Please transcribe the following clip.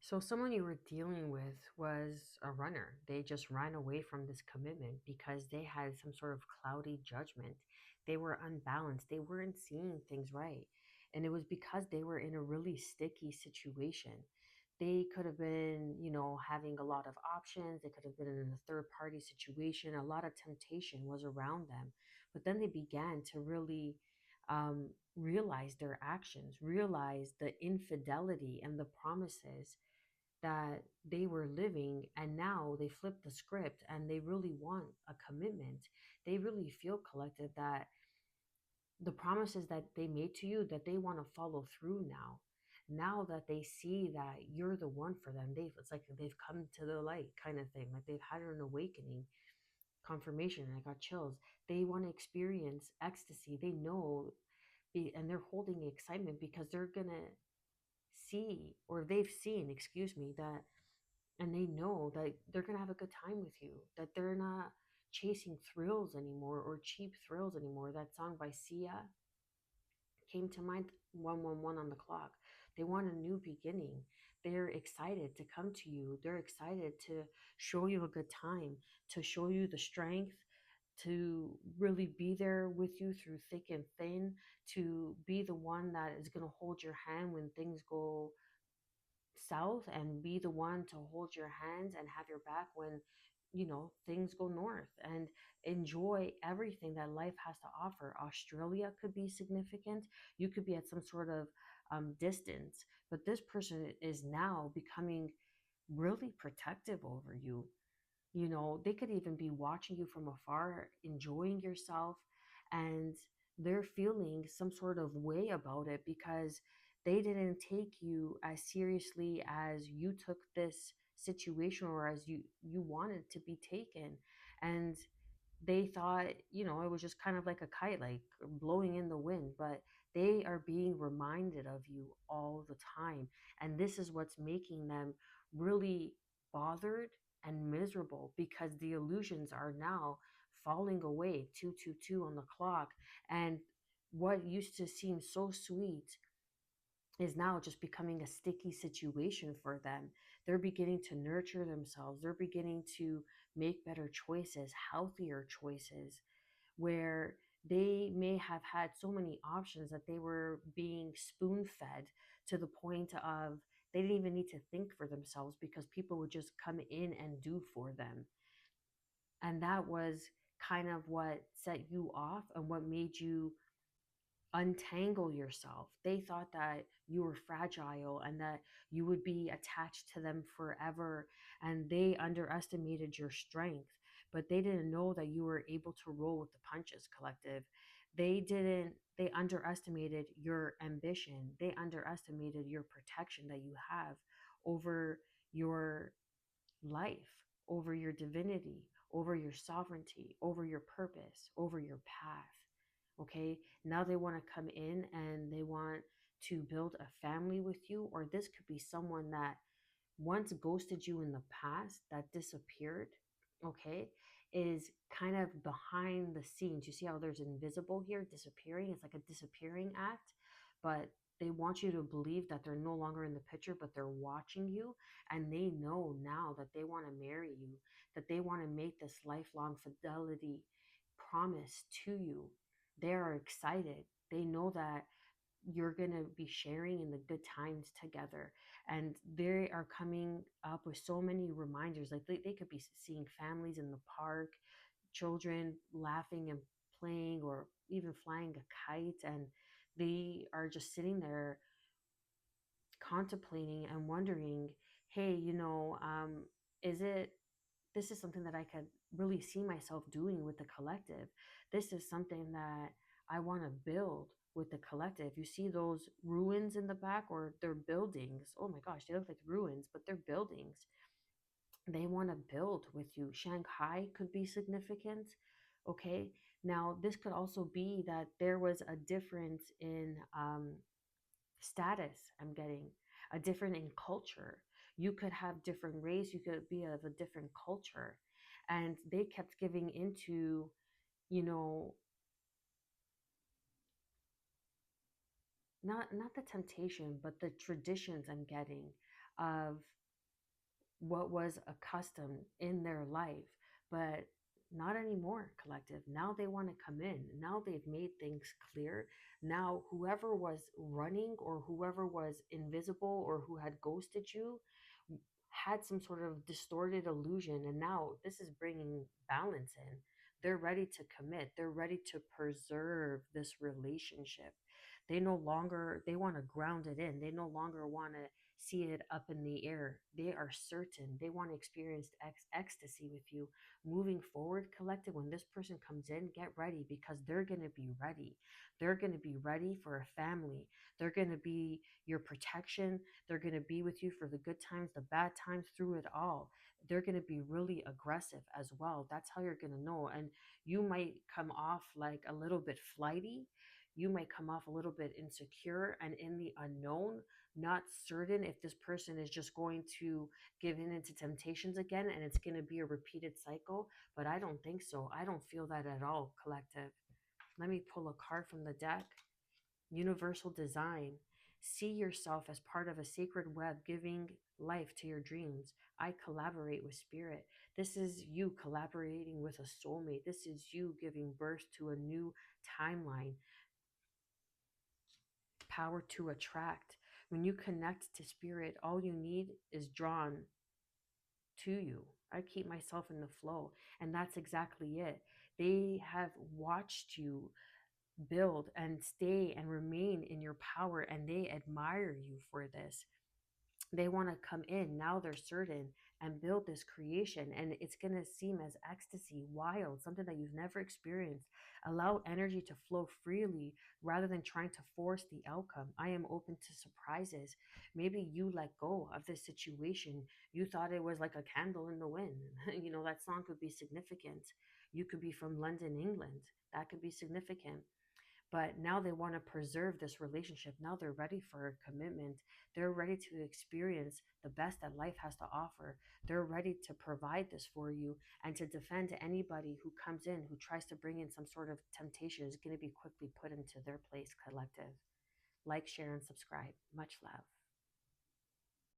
So, someone you were dealing with was a runner. They just ran away from this commitment because they had some sort of cloudy judgment. They were unbalanced. They weren't seeing things right. And it was because they were in a really sticky situation. They could have been, having a lot of options. They could have been in a third party situation. A lot of temptation was around them. But then they began to really realize their actions, realize the infidelity and the promises that they were living, and now they flip the script and they really want a commitment. They really feel, collective, that the promises that they made to you, that they want to follow through now that they see that you're the one for them. It's like they've come to the light, kind of thing, like they've had an awakening, confirmation. And I got chills. They want to experience ecstasy. They know, and they're holding the excitement because they're gonna see, or they've seen, excuse me, that, and they know that they're going to have a good time with you, that they're not chasing thrills anymore, or cheap thrills anymore. That song by Sia came to mind, 111 on the clock. They want a new beginning. They're excited to come to you. They're excited to show you a good time, to show you the strength, to really be there with you through thick and thin, to be the one that is going to hold your hand when things go south, and be the one to hold your hands and have your back when things go north, and enjoy everything that life has to offer. Australia could be significant. You could be at some sort of distance, but this person is now becoming really protective over you. They could even be watching you from afar, enjoying yourself, and they're feeling some sort of way about it because they didn't take you as seriously as you took this situation, or as you wanted to be taken. And they thought, it was just kind of like a kite, like blowing in the wind, but they are being reminded of you all the time. And this is what's making them really bothered and miserable, because the illusions are now falling away, 222 on the clock. And what used to seem so sweet is now just becoming a sticky situation for them. They're beginning to nurture themselves. They're beginning to make better choices, healthier choices, where they may have had so many options that they were being spoon fed, to the point of they didn't even need to think for themselves because people would just come in and do for them. And that was kind of what set you off and what made you untangle yourself. They thought that you were fragile and that you would be attached to them forever, and they underestimated your strength. But they didn't know that you were able to roll with the punches, collective. They underestimated your ambition. They underestimated your protection that you have over your life, over your divinity, over your sovereignty, over your purpose, over your path. Okay, now they want to come in and they want to build a family with you, or this could be someone that once ghosted you in the past, that disappeared. Okay, is kind of behind the scenes. You see how there's invisible here, disappearing? It's like a disappearing act, but they want you to believe that they're no longer in the picture, but they're watching you, and they know now that they want to marry you, that they want to make this lifelong fidelity promise to you. They are excited. They know that you're going to be sharing in the good times together, and they are coming up with so many reminders. Like they could be seeing families in the park, children laughing and playing, or even flying a kite, and they are just sitting there contemplating and wondering, hey, is it this is something that I could really see myself doing with the collective. This is something that I want to build with the collective. You see those ruins in the back, or they're buildings. Oh my gosh, they look like ruins, but they're buildings. They want to build with you. Shanghai could be significant. Okay. Now, this could also be that there was a difference in status. I'm getting a different in culture. You could have different race, you could be of a different culture, and they kept giving into, you know not the temptation, but the traditions. I'm getting of what was accustomed in their life. But not anymore, collective. Now they want to come in. Now they've made things clear. Now, whoever was running or whoever was invisible or who had ghosted you had some sort of distorted illusion. And now this is bringing balance in. They're ready to commit, they're ready to preserve this relationship. They no longer, they want to ground it in. They no longer want to see it up in the air. They are certain. They want to experience ecstasy with you. Moving forward, collective, when this person comes in, get ready because they're going to be ready. They're going to be ready for a family. They're going to be your protection. They're going to be with you for the good times, the bad times, through it all. They're going to be really aggressive as well. That's how you're going to know. And you might come off like a little bit flighty. You might come off a little bit insecure and in the unknown, not certain if this person is just going to give in into temptations again and it's going to be a repeated cycle. But I don't think so. I don't feel that at all, collective. Let me pull a card from the deck. Universal design. See yourself as part of a sacred web giving life to your dreams. I collaborate with spirit. This is you collaborating with a soulmate. This is you giving birth to a new timeline. Power to attract. When you connect to spirit, all you need is drawn to you. I keep myself in the flow, and that's exactly it. They have watched you build and stay and remain in your power, and they admire you for this. They want to come in, now they're certain, and build this creation, and it's going to seem as ecstasy, wild, something that you've never experienced. Allow energy to flow freely rather than trying to force the outcome. I am open to surprises. Maybe you let go of this situation. You thought it was like a candle in the wind. That song could be significant. You could be from London, England. That could be significant. But now they want to preserve this relationship. Now they're ready for a commitment. They're ready to experience the best that life has to offer. They're ready to provide this for you and to defend anybody who comes in who tries to bring in some sort of temptation is going to be quickly put into their place, collective. Like, share, and subscribe. Much love.